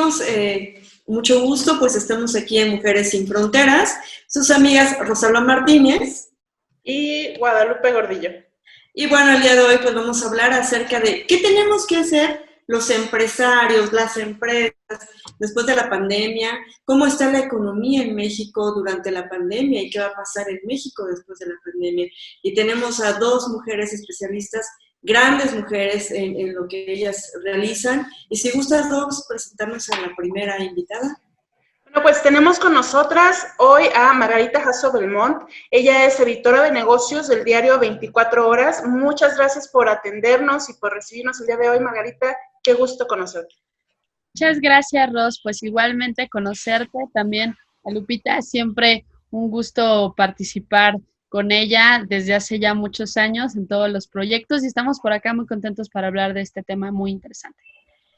amigos, mucho gusto, pues estamos aquí en Mujeres Sin Fronteras, sus amigas Rosalba Martínez y Guadalupe Gordillo. Y bueno, el día de hoy pues vamos a hablar acerca de qué tenemos que hacer los empresarios, las empresas, después de la pandemia, cómo está la economía en México durante la pandemia y qué va a pasar en México después de la pandemia. Y tenemos a dos mujeres especialistas, grandes mujeres en lo que ellas realizan. Y si gustas, dos, presentarnos a la primera invitada. Bueno, pues tenemos con nosotras hoy a Margarita Jasso Belmont. Ella es editora de negocios del diario 24 Horas. Muchas gracias por atendernos y por recibirnos el día de hoy, Margarita. Qué gusto conocerte. Muchas gracias, Ros. Pues igualmente conocerte también a Lupita. Siempre un gusto participar con ella desde hace ya muchos años en todos los proyectos y estamos por acá muy contentos para hablar de este tema muy interesante.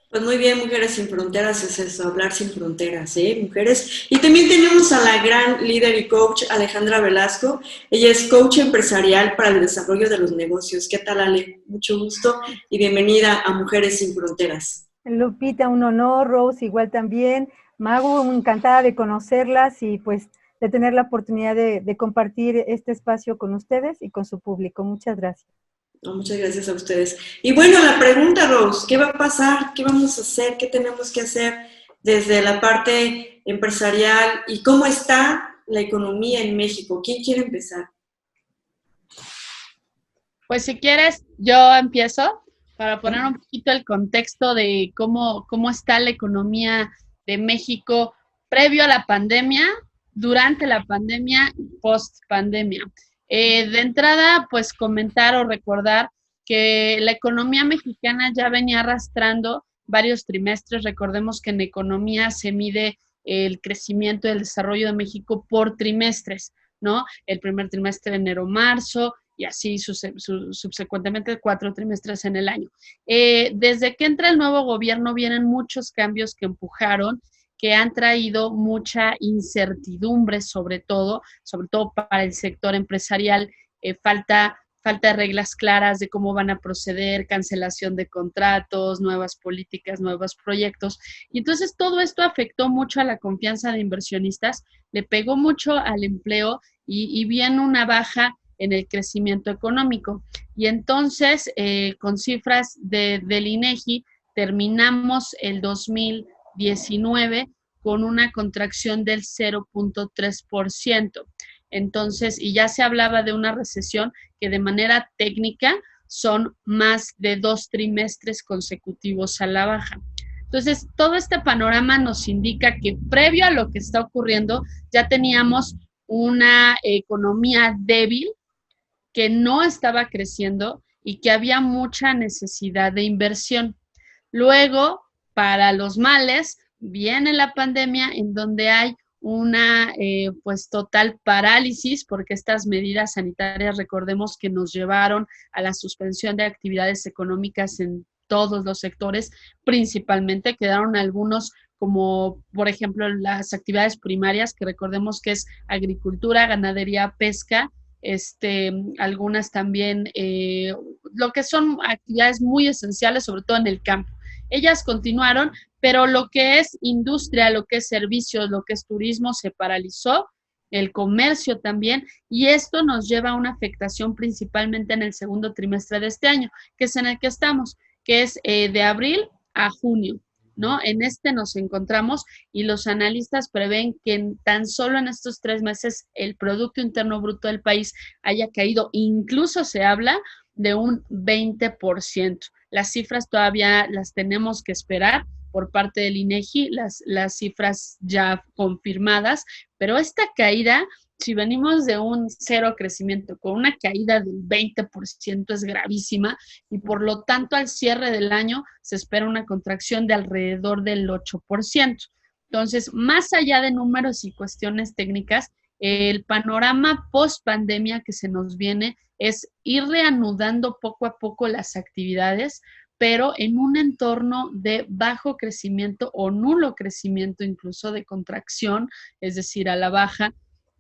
Pues muy bien, Mujeres Sin Fronteras es eso, hablar sin fronteras, mujeres. Y también tenemos a la gran líder y coach Alejandra Velasco. Ella es coach empresarial para el desarrollo de los negocios. ¿Qué tal, Ale? Mucho gusto y bienvenida a Mujeres Sin Fronteras. Lupita, un honor, Rose, igual también. Magu, encantada de conocerlas y pues de tener la oportunidad de compartir este espacio con ustedes y con su público. Muchas gracias. No, muchas gracias a ustedes. Y bueno, la pregunta, Rose, ¿qué va a pasar? ¿Qué vamos a hacer? ¿Qué tenemos que hacer desde la parte empresarial? ¿Y cómo está la economía en México? ¿Quién quiere empezar? Pues si quieres, yo empiezo para poner un poquito el contexto de cómo está la economía de México previo a la pandemia, durante la pandemia y post pandemia. De entrada, pues comentar o recordar que la economía mexicana ya venía arrastrando varios trimestres. Recordemos que en economía se mide el crecimiento y el desarrollo de México por trimestres, ¿no? El primer trimestre, enero-marzo, y así subsecuentemente 4 trimestres en el año. Desde que entra el nuevo gobierno vienen muchos cambios que empujaron, que han traído mucha incertidumbre, sobre todo para el sector empresarial. Falta de reglas claras de cómo van a proceder, cancelación de contratos, nuevas políticas, nuevos proyectos. Y entonces todo esto afectó mucho a la confianza de inversionistas, le pegó mucho al empleo y viene una baja en el crecimiento económico. Y entonces, con cifras del INEGI, terminamos el 2019 con una contracción del 0.3%. Entonces, y ya se hablaba de una recesión que de manera técnica son más de 2 trimestres consecutivos a la baja. Entonces, todo este panorama nos indica que previo a lo que está ocurriendo, ya teníamos una economía débil que no estaba creciendo y que había mucha necesidad de inversión. Luego, para los males, viene la pandemia en donde hay una pues total parálisis porque estas medidas sanitarias, recordemos que nos llevaron a la suspensión de actividades económicas en todos los sectores, principalmente quedaron algunos como por ejemplo las actividades primarias, que recordemos que es agricultura, ganadería, pesca, algunas también, lo que son actividades muy esenciales, sobre todo en el campo. Ellas continuaron, pero lo que es industria, lo que es servicios, lo que es turismo se paralizó, el comercio también, y esto nos lleva a una afectación principalmente en el segundo trimestre de este año, que es en el que estamos, que es de abril a junio, ¿no? En nos encontramos y los analistas prevén que tan solo en estos 3 meses el Producto Interno Bruto del país haya caído, incluso se habla de un 20%. Las cifras todavía las tenemos que esperar por parte del INEGI, las cifras ya confirmadas, pero esta caída, si venimos de un cero crecimiento con una caída del 20% es gravísima y por lo tanto al cierre del año se espera una contracción de alrededor del 8%. Entonces, más allá de números y cuestiones técnicas, el panorama post pandemia que se nos viene es ir reanudando poco a poco las actividades, pero en un entorno de bajo crecimiento o nulo crecimiento, incluso de contracción, es decir, a la baja.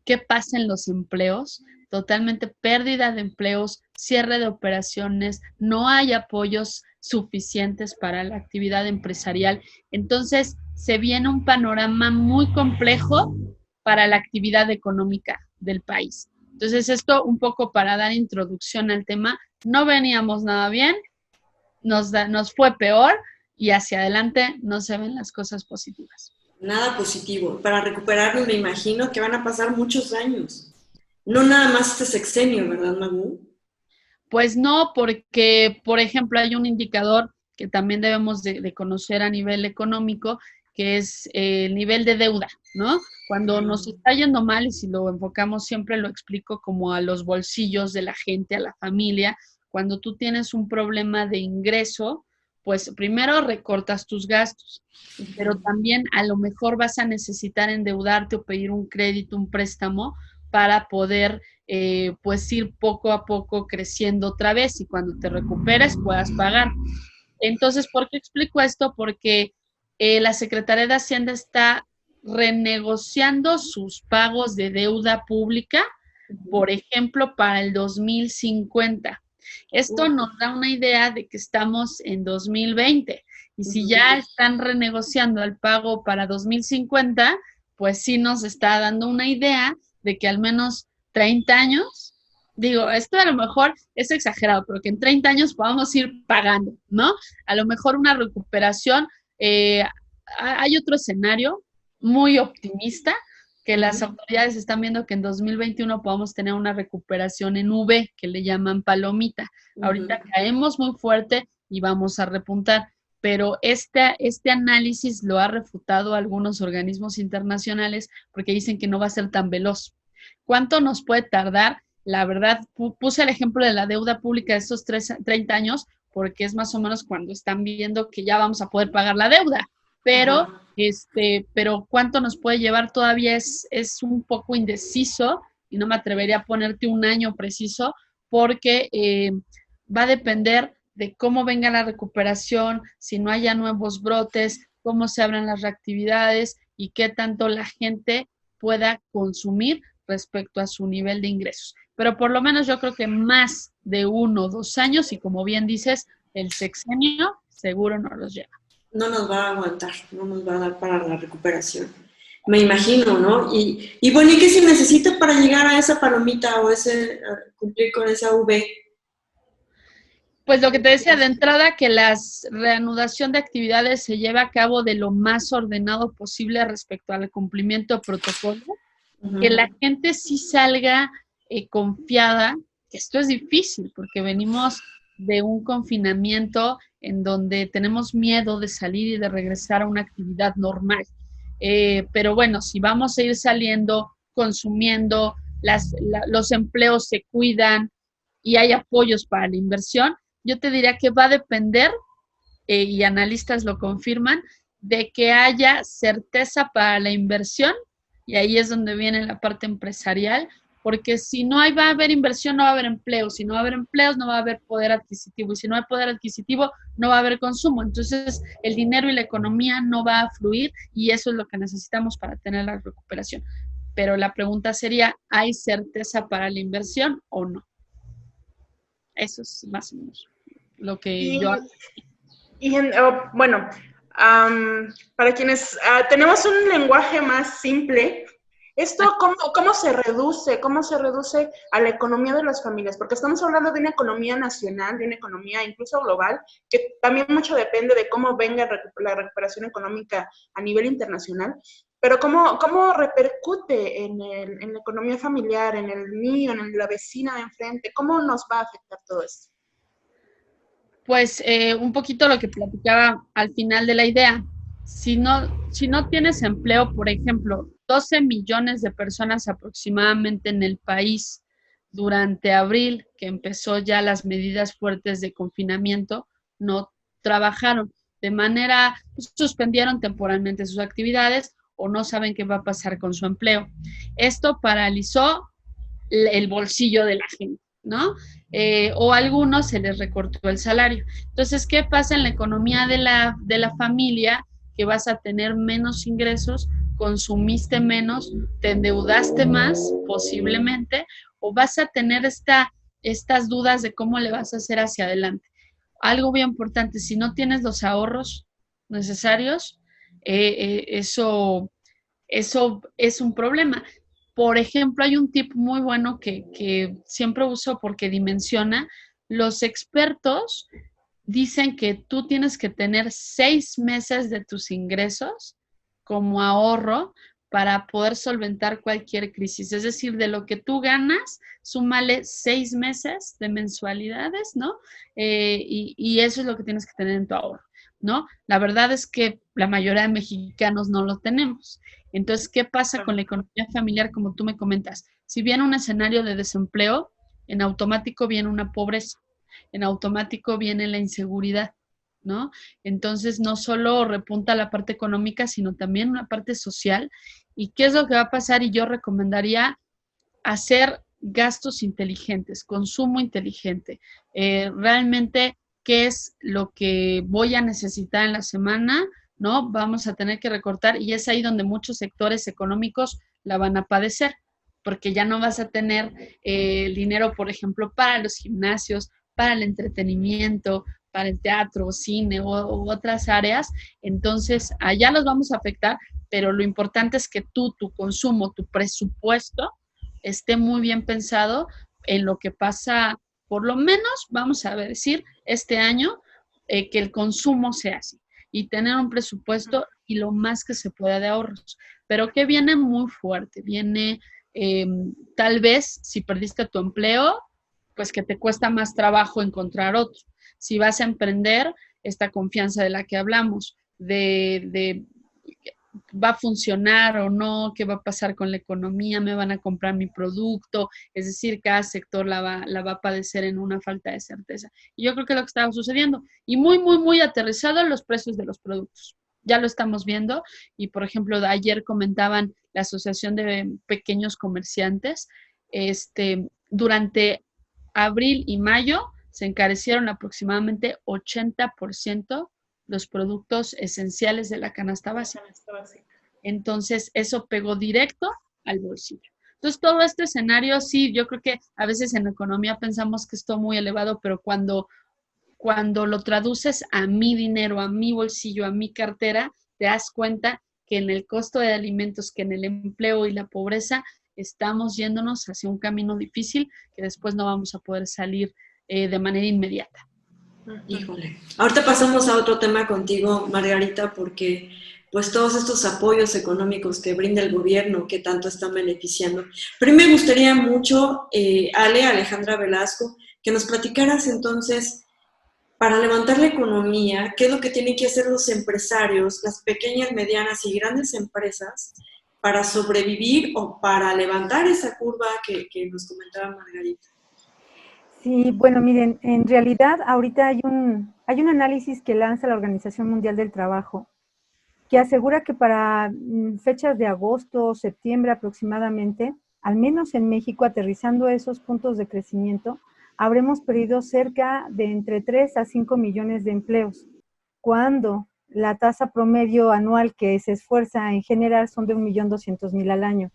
¿Qué pasa en los empleos? Totalmente pérdida de empleos, cierre de operaciones, no hay apoyos suficientes para la actividad empresarial. Entonces, se viene un panorama muy complejo para la actividad económica del país. Entonces, esto un poco para dar introducción al tema, no veníamos nada bien, nos fue peor y hacia adelante no se ven las cosas positivas. Nada positivo. Para recuperarnos me imagino que van a pasar muchos años. No nada más este sexenio, ¿verdad, Magu? Pues no, porque, por ejemplo, hay un indicador que también debemos de conocer a nivel económico, que es el nivel de deuda, ¿no? Cuando nos está yendo mal, y si lo enfocamos siempre lo explico como a los bolsillos de la gente, a la familia, cuando tú tienes un problema de ingreso, pues primero recortas tus gastos, pero también a lo mejor vas a necesitar endeudarte o pedir un crédito, un préstamo para poder pues ir poco a poco creciendo otra vez y cuando te recuperes puedas pagar. Entonces, ¿por qué explico esto? Porque la Secretaría de Hacienda está renegociando sus pagos de deuda pública, por ejemplo, para el 2050. Esto nos da una idea de que estamos en 2020 y si ya están renegociando el pago para 2050, pues sí nos está dando una idea de que al menos 30 años, digo, esto a lo mejor es exagerado, pero que en 30 años podamos ir pagando, ¿no? A lo mejor una recuperación, hay otro escenario muy optimista, que las autoridades están viendo que en 2021 podamos tener una recuperación en V, que le llaman palomita. Ahorita caemos muy fuerte y vamos a repuntar, pero este análisis lo ha refutado algunos organismos internacionales porque dicen que no va a ser tan veloz. ¿Cuánto nos puede tardar? La verdad, puse el ejemplo de la deuda pública de estos 30 años porque es más o menos cuando están viendo que ya vamos a poder pagar la deuda, pero pero cuánto nos puede llevar todavía es un poco indeciso y no me atrevería a ponerte un año preciso porque va a depender de cómo venga la recuperación, si no haya nuevos brotes, cómo se abran las reactividades y qué tanto la gente pueda consumir respecto a su nivel de ingresos. Pero por lo menos yo creo que más de 1 o 2 años y como bien dices, el sexenio seguro no los lleva. No nos va a aguantar, no nos va a dar para la recuperación. Me imagino, ¿no? Y bueno, ¿y qué se necesita para llegar a esa palomita o cumplir con esa V? Pues lo que te decía de entrada, que la reanudación de actividades se lleve a cabo de lo más ordenado posible respecto al cumplimiento de protocolo, que la gente sí salga confiada, que esto es difícil porque venimos de un confinamiento en donde tenemos miedo de salir y de regresar a una actividad normal. Pero bueno, si vamos a ir saliendo, consumiendo, los empleos se cuidan y hay apoyos para la inversión, yo te diría que va a depender, y analistas lo confirman, de que haya certeza para la inversión, y ahí es donde viene la parte empresarial, porque si no va a haber inversión, no va a haber empleo, si no va a haber empleos, no va a haber poder adquisitivo, y si no hay poder adquisitivo, no va a haber consumo, entonces el dinero y la economía no va a fluir, y eso es lo que necesitamos para tener la recuperación. Pero la pregunta sería, ¿hay certeza para la inversión o no? Eso es más o menos lo que yo... Bueno, para quienes tenemos un lenguaje más simple, ¿esto cómo se reduce? ¿Cómo se reduce a la economía de las familias? Porque estamos hablando de una economía nacional, de una economía incluso global, que también mucho depende de cómo venga la recuperación económica a nivel internacional. Pero ¿cómo repercute en la economía familiar, en el niño, en la vecina de enfrente? ¿Cómo nos va a afectar todo esto? Pues un poquito lo que platicaba al final de la idea. Si no tienes empleo, por ejemplo, 12 millones de personas aproximadamente en el país durante abril, que empezó ya las medidas fuertes de confinamiento, no trabajaron. De manera, pues, suspendieron temporalmente sus actividades o no saben qué va a pasar con su empleo. Esto paralizó el bolsillo de la gente, ¿no? O a algunos se les recortó el salario. Entonces, ¿qué pasa en la economía de la familia? Que vas a tener menos ingresos, consumiste menos, te endeudaste más, posiblemente, o vas a tener estas dudas de cómo le vas a hacer hacia adelante. Algo bien importante, si no tienes los ahorros necesarios, eso es un problema. Por ejemplo, hay un tip muy bueno que siempre uso porque dimensiona. Los expertos dicen que tú tienes que tener 6 meses de tus ingresos como ahorro para poder solventar cualquier crisis. Es decir, de lo que tú ganas, súmale 6 meses de mensualidades, ¿no? Y eso es lo que tienes que tener en tu ahorro, ¿no? La verdad es que la mayoría de mexicanos no lo tenemos. Entonces, ¿qué pasa con la economía familiar, como tú me comentas? Si viene un escenario de desempleo, en automático viene una pobreza, en automático viene la inseguridad, ¿no? Entonces, no solo repunta la parte económica, sino también una parte social. ¿Y qué es lo que va a pasar? Y yo recomendaría hacer gastos inteligentes, consumo inteligente. Realmente, ¿qué es lo que voy a necesitar en la semana? ¿No? Vamos a tener que recortar y es ahí donde muchos sectores económicos la van a padecer, porque ya no vas a tener el dinero, por ejemplo, para los gimnasios, para el entretenimiento, para el teatro, cine u otras áreas. Entonces, allá los vamos a afectar, pero lo importante es que tú, tu consumo, tu presupuesto, esté muy bien pensado en lo que pasa, por lo menos, vamos a decir, este año, que el consumo sea así y tener un presupuesto y lo más que se pueda de ahorros. Pero que viene muy fuerte, viene tal vez si perdiste tu empleo, pues que te cuesta más trabajo encontrar otro. Si vas a emprender, esta confianza de la que hablamos, de va a funcionar o no, qué va a pasar con la economía, me van a comprar mi producto, es decir, cada sector la va a padecer en una falta de certeza. Y yo creo que es lo que estaba sucediendo. Y muy, muy, muy aterrizado en los precios de los productos. Ya lo estamos viendo y, por ejemplo, ayer comentaban la Asociación de Pequeños Comerciantes, durante abril y mayo se encarecieron aproximadamente 80% los productos esenciales de la canasta básica. Entonces, eso pegó directo al bolsillo. Entonces, todo este escenario, sí, yo creo que a veces en economía pensamos que es todo muy elevado, pero cuando lo traduces a mi dinero, a mi bolsillo, a mi cartera, te das cuenta que en el costo de alimentos, que en el empleo y la pobreza, estamos yéndonos hacia un camino difícil que después no vamos a poder salir de manera inmediata. Híjole. Ahorita pasamos a otro tema contigo, Margarita, porque pues todos estos apoyos económicos que brinda el gobierno, que tanto están beneficiando. Pero me gustaría mucho, Alejandra Velasco, que nos platicaras entonces, para levantar la economía, qué es lo que tienen que hacer los empresarios, las pequeñas, medianas y grandes empresas para sobrevivir o para levantar esa curva que nos comentaba Margarita. Sí, bueno, miren, en realidad ahorita hay un análisis que lanza la Organización Mundial del Trabajo que asegura que para fechas de agosto o septiembre aproximadamente, al menos en México, aterrizando esos puntos de crecimiento, habremos perdido cerca de entre 3 a 5 millones de empleos, cuando la tasa promedio anual que se esfuerza en generar son de 1.200.000 al año.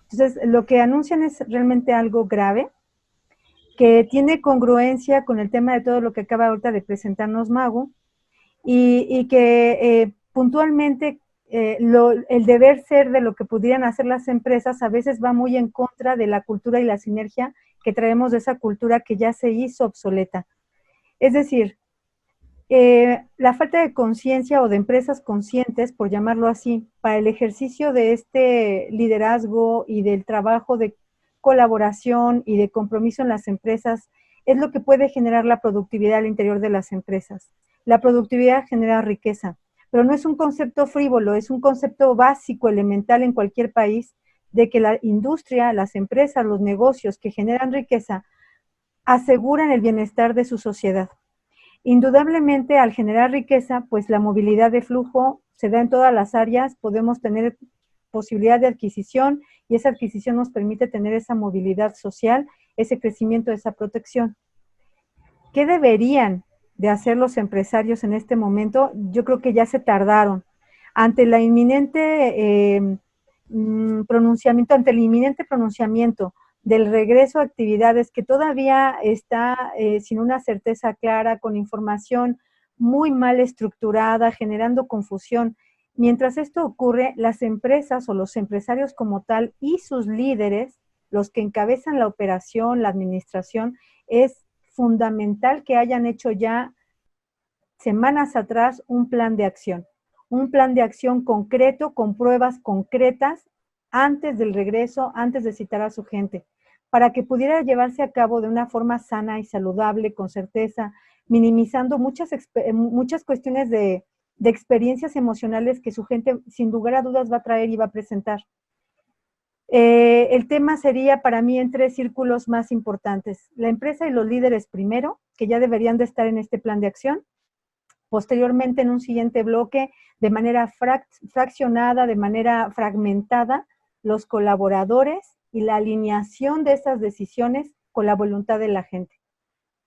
Entonces, lo que anuncian es realmente algo grave, que tiene congruencia con el tema de todo lo que acaba ahorita de presentarnos Magu, y que puntualmente el deber ser de lo que pudieran hacer las empresas a veces va muy en contra de la cultura y la sinergia que traemos de esa cultura que ya se hizo obsoleta. Es decir, la falta de conciencia o de empresas conscientes, por llamarlo así, para el ejercicio de este liderazgo y del trabajo de colaboración y de compromiso en las empresas es lo que puede generar la productividad al interior de las empresas. La productividad genera riqueza, pero no es un concepto frívolo, es un concepto básico, elemental en cualquier país, de que la industria, las empresas, los negocios que generan riqueza aseguran el bienestar de su sociedad. Indudablemente, al generar riqueza, pues la movilidad de flujo se da en todas las áreas, podemos tener posibilidad de adquisición y esa adquisición nos permite tener esa movilidad social, ese crecimiento, esa protección. ¿Qué deberían de hacer los empresarios en este momento? Yo creo que ya se tardaron. Ante la inminente ante el inminente pronunciamiento del regreso a actividades que todavía está sin una certeza clara, con información muy mal estructurada, generando confusión Mientras esto ocurre, las empresas o los empresarios como tal y sus líderes, los que encabezan la operación, la administración, es fundamental que hayan hecho ya semanas atrás un plan de acción concreto con pruebas concretas antes del regreso, antes de citar a su gente, para que pudiera llevarse a cabo de una forma sana y saludable, con certeza, minimizando muchas cuestiones de experiencias emocionales que su gente sin lugar a dudas va a traer y va a presentar. El tema sería para mí en 3 círculos más importantes. La empresa y los líderes primero, que ya deberían de estar en este plan de acción. Posteriormente, en un siguiente bloque, de manera fraccionada, de manera fragmentada, los colaboradores y la alineación de esas decisiones con la voluntad de la gente.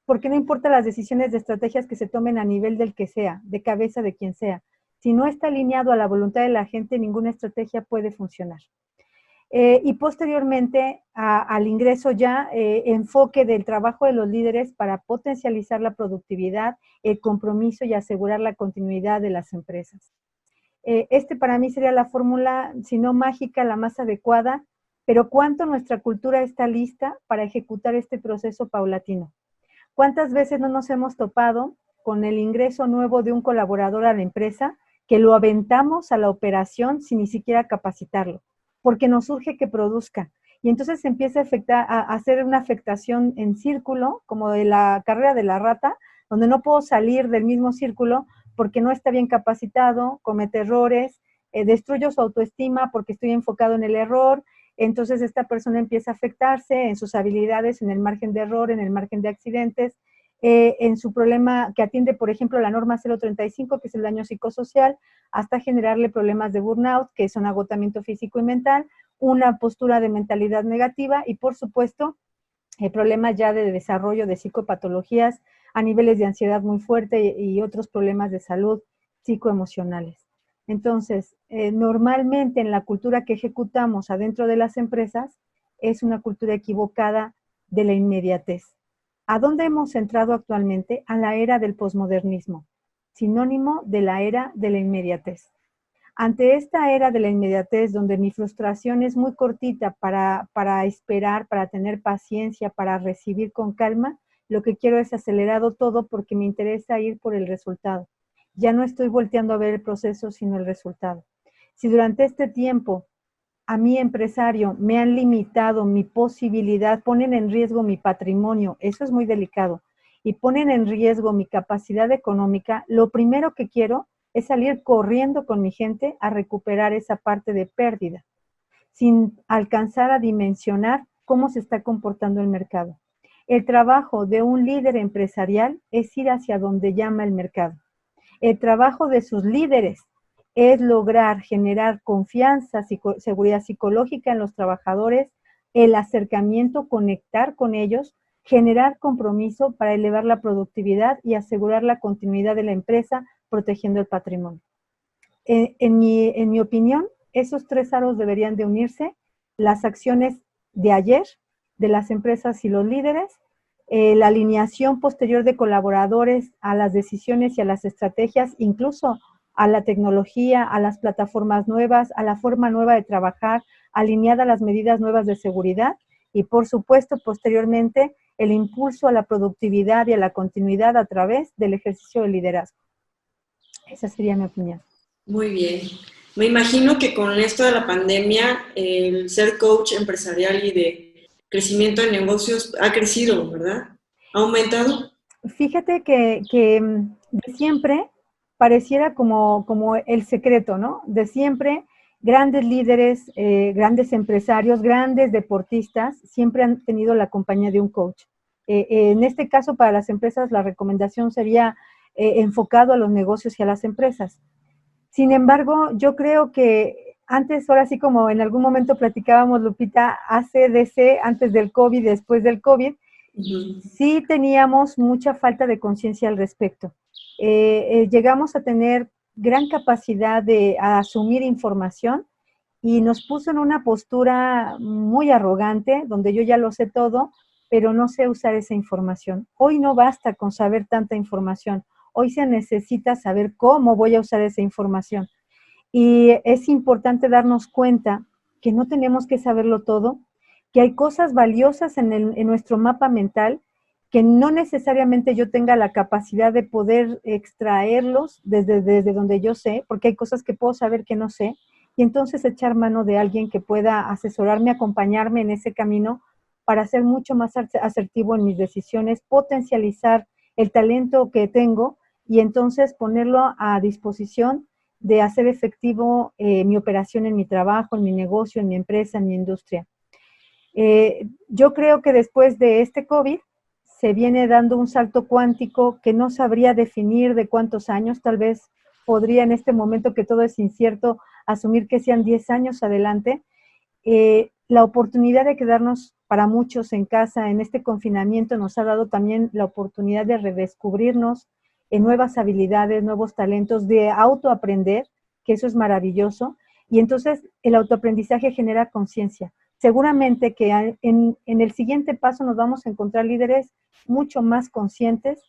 Porque no importa las decisiones de estrategias que se tomen a nivel del que sea, de cabeza de quien sea. Si no está alineado a la voluntad de la gente, ninguna estrategia puede funcionar. Y posteriormente al ingreso ya, enfoque del trabajo de los líderes para potencializar la productividad, el compromiso y asegurar la continuidad de las empresas. Para mí sería la fórmula, si no mágica, la más adecuada, pero ¿cuánto nuestra cultura está lista para ejecutar este proceso paulatino? ¿Cuántas veces no nos hemos topado con el ingreso nuevo de un colaborador a la empresa que lo aventamos a la operación sin ni siquiera capacitarlo? Porque nos urge que produzca. Y entonces se empieza a hacer una afectación en círculo, como de la carrera de la rata, donde no puedo salir del mismo círculo porque no está bien capacitado, comete errores, destruyo su autoestima porque estoy enfocado en el error. Entonces esta persona empieza a afectarse en sus habilidades, en el margen de error, en el margen de accidentes, en su problema que atiende, por ejemplo, la norma 035, que es el daño psicosocial, hasta generarle problemas de burnout, que es un agotamiento físico y mental, una postura de mentalidad negativa y, por supuesto, problemas ya de desarrollo de psicopatologías a niveles de ansiedad muy fuerte y otros problemas de salud psicoemocionales. Entonces, normalmente en la cultura que ejecutamos adentro de las empresas es una cultura equivocada de la inmediatez. ¿A dónde hemos entrado actualmente? A la era del posmodernismo, sinónimo de la era de la inmediatez. Ante esta era de la inmediatez, donde mi frustración es muy cortita para esperar, para tener paciencia, para recibir con calma, lo que quiero es acelerado todo porque me interesa ir por el resultado. Ya no estoy volteando a ver el proceso, sino el resultado. Si durante este tiempo a mi empresario me han limitado mi posibilidad, ponen en riesgo mi patrimonio, eso es muy delicado, y ponen en riesgo mi capacidad económica, lo primero que quiero es salir corriendo con mi gente a recuperar esa parte de pérdida, sin alcanzar a dimensionar cómo se está comportando el mercado. El trabajo de un líder empresarial es ir hacia donde llama el mercado. El trabajo de sus líderes es lograr generar confianza, seguridad psicológica en los trabajadores, el acercamiento, conectar con ellos, generar compromiso para elevar la productividad y asegurar la continuidad de la empresa, protegiendo el patrimonio. En mi opinión, esos 3 aros deberían de unirse, las acciones de ayer, de las empresas y los líderes, la alineación posterior de colaboradores a las decisiones y a las estrategias, incluso a la tecnología, a las plataformas nuevas, a la forma nueva de trabajar, alineada a las medidas nuevas de seguridad y, por supuesto, posteriormente, el impulso a la productividad y a la continuidad a través del ejercicio de liderazgo. Esa sería mi opinión. Muy bien. Me imagino que con esto de la pandemia, el ser coach empresarial y de crecimiento de negocios ha crecido, ¿verdad? ¿Ha aumentado? Fíjate que de siempre pareciera como el secreto, ¿no? De siempre, grandes líderes, grandes empresarios, grandes deportistas, siempre han tenido la compañía de un coach. En este caso, para las empresas, la recomendación sería enfocado a los negocios y a las empresas. Sin embargo, yo creo que antes, ahora sí como en algún momento platicábamos, Lupita, ACDC, antes del COVID, después del COVID, sí teníamos mucha falta de conciencia al respecto. Llegamos a tener gran capacidad de asumir información y nos puso en una postura muy arrogante, donde yo ya lo sé todo, pero no sé usar esa información. Hoy no basta con saber tanta información. Hoy se necesita saber cómo voy a usar esa información. Y es importante darnos cuenta que no tenemos que saberlo todo, que hay cosas valiosas en nuestro mapa mental que no necesariamente yo tenga la capacidad de poder extraerlos desde donde yo sé, porque hay cosas que puedo saber que no sé, y entonces echar mano de alguien que pueda asesorarme, acompañarme en ese camino para ser mucho más asertivo en mis decisiones, potencializar el talento que tengo y entonces ponerlo a disposición de hacer efectivo mi operación en mi trabajo, en mi negocio, en mi empresa, en mi industria. Yo creo que después de este COVID se viene dando un salto cuántico que no sabría definir de cuántos años, tal vez podría en este momento que todo es incierto asumir que sean 10 años adelante. La oportunidad de quedarnos para muchos en casa en este confinamiento nos ha dado también la oportunidad de redescubrirnos en nuevas habilidades, nuevos talentos, de autoaprender, que eso es maravilloso. Y entonces el autoaprendizaje genera conciencia. Seguramente que en el siguiente paso nos vamos a encontrar líderes mucho más conscientes,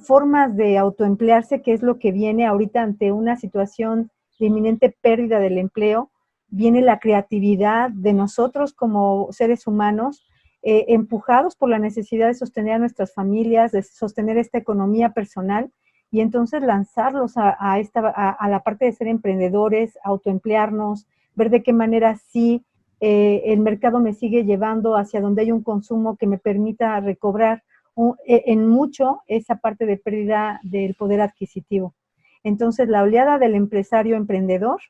formas de autoemplearse, que es lo que viene ahorita ante una situación de inminente pérdida del empleo. Viene la creatividad de nosotros como seres humanos, empujados por la necesidad de sostener a nuestras familias, de sostener esta economía personal, y entonces lanzarlos a la parte de ser emprendedores, autoemplearnos, ver de qué manera sí el mercado me sigue llevando hacia donde hay un consumo que me permita recobrar en mucho esa parte de pérdida del poder adquisitivo. Entonces, la oleada del empresario emprendedor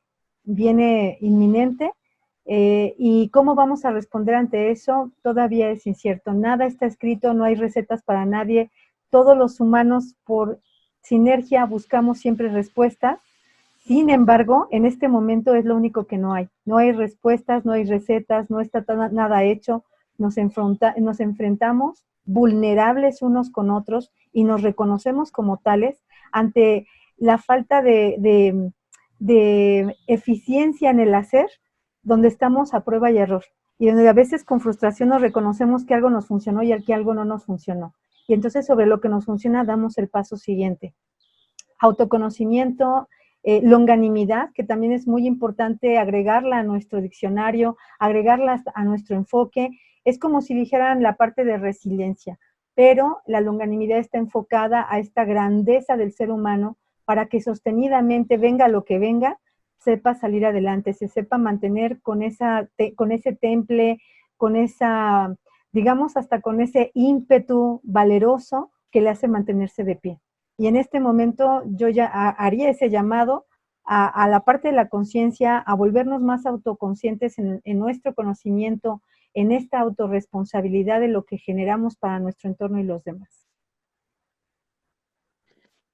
viene inminente, y cómo vamos a responder ante eso todavía es incierto. Nada está escrito, no hay recetas para nadie. Todos los humanos por sinergia buscamos siempre respuestas. Sin embargo, en este momento es lo único que no hay. No hay respuestas, no hay recetas, no está nada hecho. Nos enfrentamos vulnerables unos con otros y nos reconocemos como tales ante la falta de eficiencia en el hacer, donde estamos a prueba y error. Y donde a veces con frustración nos reconocemos que algo nos funcionó y que algo no nos funcionó. Y entonces sobre lo que nos funciona damos el paso siguiente. Autoconocimiento, longanimidad, que también es muy importante agregarla a nuestro diccionario, agregarla a nuestro enfoque. Es como si dijeran la parte de resiliencia, pero la longanimidad está enfocada a esta grandeza del ser humano para que sostenidamente, venga lo que venga, sepa salir adelante, se sepa mantener con ese temple, con esa, digamos, hasta con ese ímpetu valeroso que le hace mantenerse de pie. Y en este momento yo ya haría ese llamado a la parte de la conciencia, a volvernos más autoconscientes en nuestro conocimiento, en esta autorresponsabilidad de lo que generamos para nuestro entorno y los demás.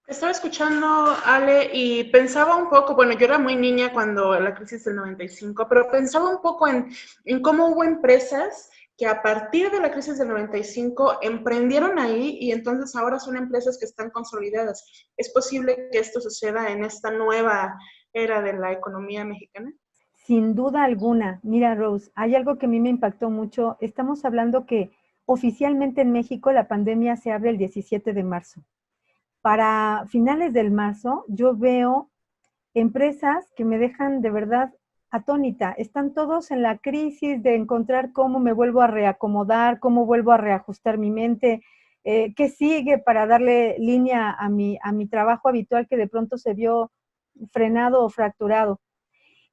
Estaba escuchando, Ale, y pensaba un poco, bueno, yo era muy niña cuando la crisis del 95, pero pensaba un poco en cómo hubo empresas que a partir de la crisis del 95 emprendieron ahí y entonces ahora son empresas que están consolidadas. ¿Es posible que esto suceda en esta nueva era de la economía mexicana? Sin duda alguna. Mira, Rose, hay algo que a mí me impactó mucho. Estamos hablando que oficialmente en México la pandemia se abre el 17 de marzo. Para finales del marzo yo veo empresas que me dejan de verdad atónita. Están todos en la crisis de encontrar cómo me vuelvo a reacomodar, cómo vuelvo a reajustar mi mente, qué sigue para darle línea a mi trabajo habitual que de pronto se vio frenado o fracturado.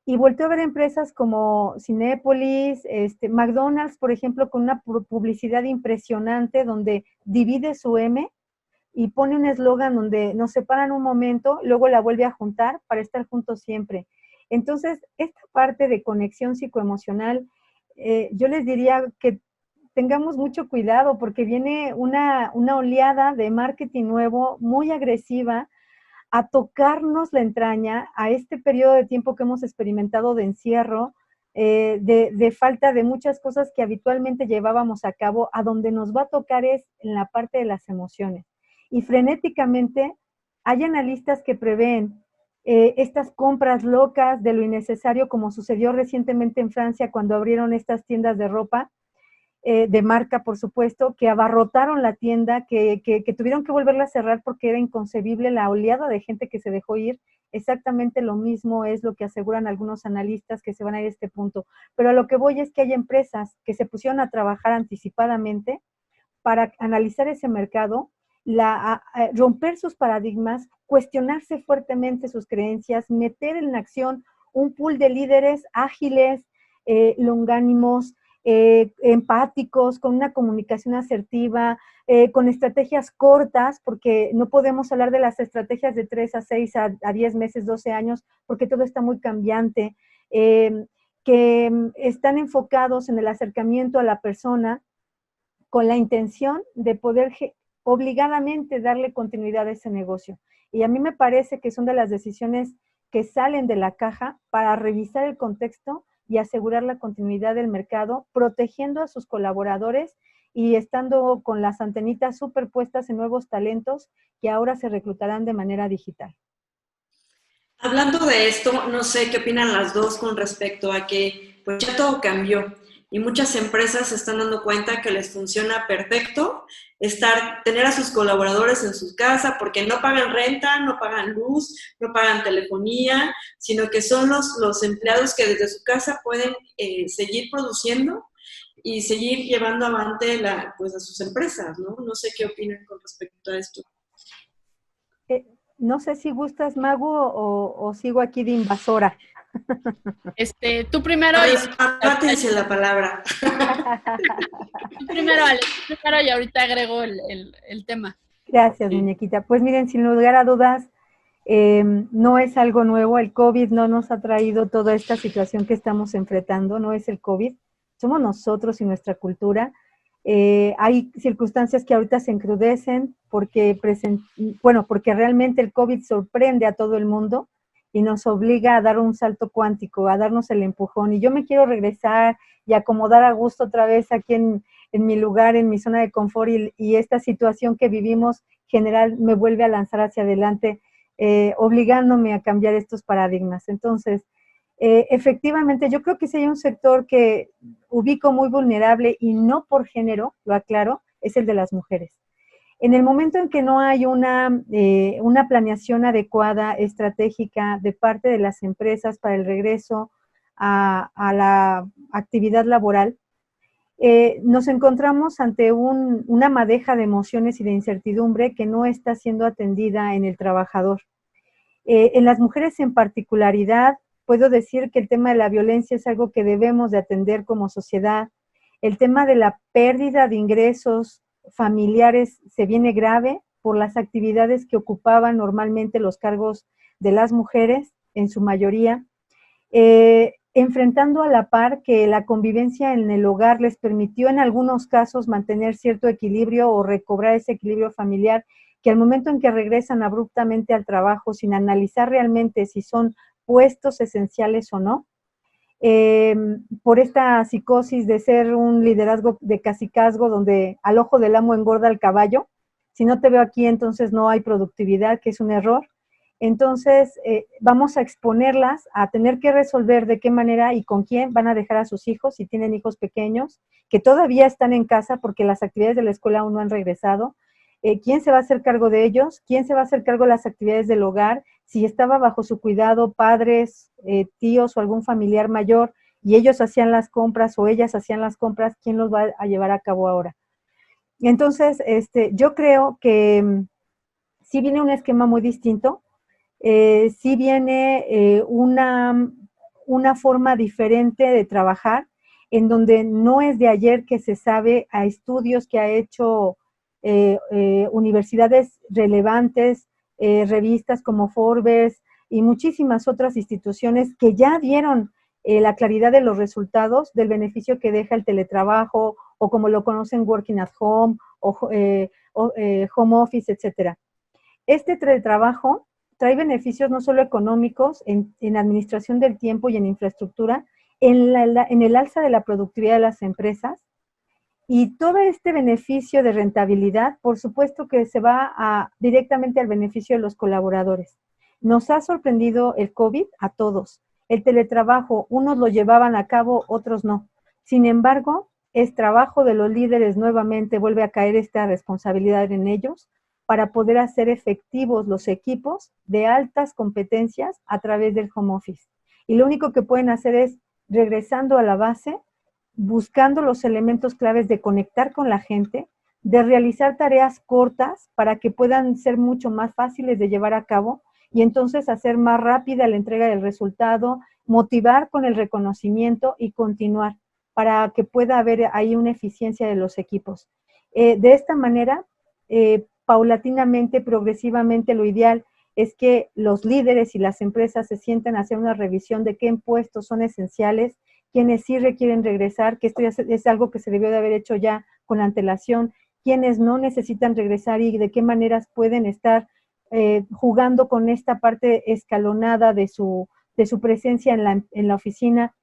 Y volteo a ver empresas como Cinépolis, McDonald's, por ejemplo, con una publicidad impresionante donde divide su M y pone un eslogan donde nos separan un momento, luego la vuelve a juntar para estar juntos siempre. Entonces, esta parte de conexión psicoemocional, yo les diría que tengamos mucho cuidado porque viene una oleada de marketing nuevo, muy agresiva, a tocarnos la entraña, a este periodo de tiempo que hemos experimentado de encierro, de falta de muchas cosas que habitualmente llevábamos a cabo, a donde nos va a tocar es en la parte de las emociones. Y frenéticamente hay analistas que prevén estas compras locas de lo innecesario, como sucedió recientemente en Francia cuando abrieron estas tiendas de ropa, de marca, por supuesto, que abarrotaron la tienda, que tuvieron que volverla a cerrar porque era inconcebible la oleada de gente que se dejó ir exactamente lo mismo es lo que aseguran algunos analistas que se van a ir a este punto. Pero a lo que voy es que hay empresas que se pusieron a trabajar anticipadamente para analizar ese mercado, romper sus paradigmas, cuestionarse fuertemente sus creencias, meter en acción un pool de líderes ágiles, longánimos, empáticos, con una comunicación asertiva, con estrategias cortas, porque no podemos hablar de las estrategias de 3 a 6 a 10 meses, 12 años, porque todo está muy cambiante, que están enfocados en el acercamiento a la persona con la intención de poder obligadamente darle continuidad a ese negocio. Y a mí me parece que son de las decisiones que salen de la caja para revisar el contexto y asegurar la continuidad del mercado, protegiendo a sus colaboradores y estando con las antenitas superpuestas en nuevos talentos que ahora se reclutarán de manera digital. Hablando de esto, no sé qué opinan las dos con respecto a que pues ya todo cambió y muchas empresas se están dando cuenta que les funciona perfecto tener a sus colaboradores en su casa porque no pagan renta, no pagan luz, no pagan telefonía, sino que son los empleados que desde su casa pueden seguir produciendo y seguir llevando avante pues a sus empresas, ¿no? No sé qué opinan con respecto a esto. No sé si gustas, Magu, o sigo aquí de invasora. Tú primero. Apártense la palabra. Tú primero, Ale, y ahorita agrego el tema. Gracias, muñequita. Pues miren, sin lugar a dudas, no es algo nuevo. El COVID no nos ha traído toda esta situación que estamos enfrentando, no es el COVID, somos nosotros y nuestra cultura. Hay circunstancias que ahorita se encrudecen porque realmente el COVID sorprende a todo el mundo y nos obliga a dar un salto cuántico, a darnos el empujón. Y yo me quiero regresar y acomodar a gusto otra vez aquí en mi lugar, en mi zona de confort, y esta situación que vivimos general me vuelve a lanzar hacia adelante, obligándome a cambiar estos paradigmas. Entonces, efectivamente, yo creo que si hay un sector que ubico muy vulnerable, y no por género, lo aclaro, es el de las mujeres. En el momento en que no hay una planeación adecuada, estratégica, de parte de las empresas para el regreso a la actividad laboral, nos encontramos ante una madeja de emociones y de incertidumbre que no está siendo atendida en el trabajador. En las mujeres en particularidad, puedo decir que el tema de la violencia es algo que debemos de atender como sociedad. El tema de la pérdida de ingresos familiares se viene grave por las actividades que ocupaban normalmente los cargos de las mujeres, en su mayoría, enfrentando a la par que la convivencia en el hogar les permitió en algunos casos mantener cierto equilibrio o recobrar ese equilibrio familiar, que al momento en que regresan abruptamente al trabajo sin analizar realmente si son puestos esenciales o no, por esta psicosis de ser un liderazgo de cacicazgo donde al ojo del amo engorda el caballo, si no te veo aquí entonces no hay productividad, que es un error. Entonces vamos a exponerlas a tener que resolver de qué manera y con quién van a dejar a sus hijos, si tienen hijos pequeños, que todavía están en casa porque las actividades de la escuela aún no han regresado. ¿Quién se va a hacer cargo de ellos? ¿Quién se va a hacer cargo de las actividades del hogar? Si estaba bajo su cuidado padres, tíos o algún familiar mayor y ellos hacían las compras o ellas hacían las compras, ¿quién los va a llevar a cabo ahora? Entonces, yo creo que sí viene un esquema muy distinto, sí viene una forma diferente de trabajar, en donde no es de ayer que se sabe a estudios que ha hecho universidades relevantes, revistas como Forbes y muchísimas otras instituciones que ya dieron la claridad de los resultados del beneficio que deja el teletrabajo, o como lo conocen, working at home, home office, etcétera. Este teletrabajo trae beneficios no solo económicos en administración del tiempo y en infraestructura, en el alza de la productividad de las empresas, y todo este beneficio de rentabilidad, por supuesto que se va directamente al beneficio de los colaboradores. Nos ha sorprendido el COVID a todos. El teletrabajo, unos lo llevaban a cabo, otros no. Sin embargo, es trabajo de los líderes nuevamente, vuelve a caer esta responsabilidad en ellos, para poder hacer efectivos los equipos de altas competencias a través del home office. Y lo único que pueden hacer es, regresando a la base, buscando los elementos claves de conectar con la gente, de realizar tareas cortas para que puedan ser mucho más fáciles de llevar a cabo y entonces hacer más rápida la entrega del resultado, motivar con el reconocimiento y continuar para que pueda haber ahí una eficiencia de los equipos. De esta manera, paulatinamente, progresivamente, lo ideal es que los líderes y las empresas se sientan a hacer una revisión de qué puestos son esenciales, quienes sí requieren regresar, que esto ya es algo que se debió de haber hecho ya con antelación, quienes no necesitan regresar y de qué maneras pueden estar jugando con esta parte escalonada de su presencia en la oficina.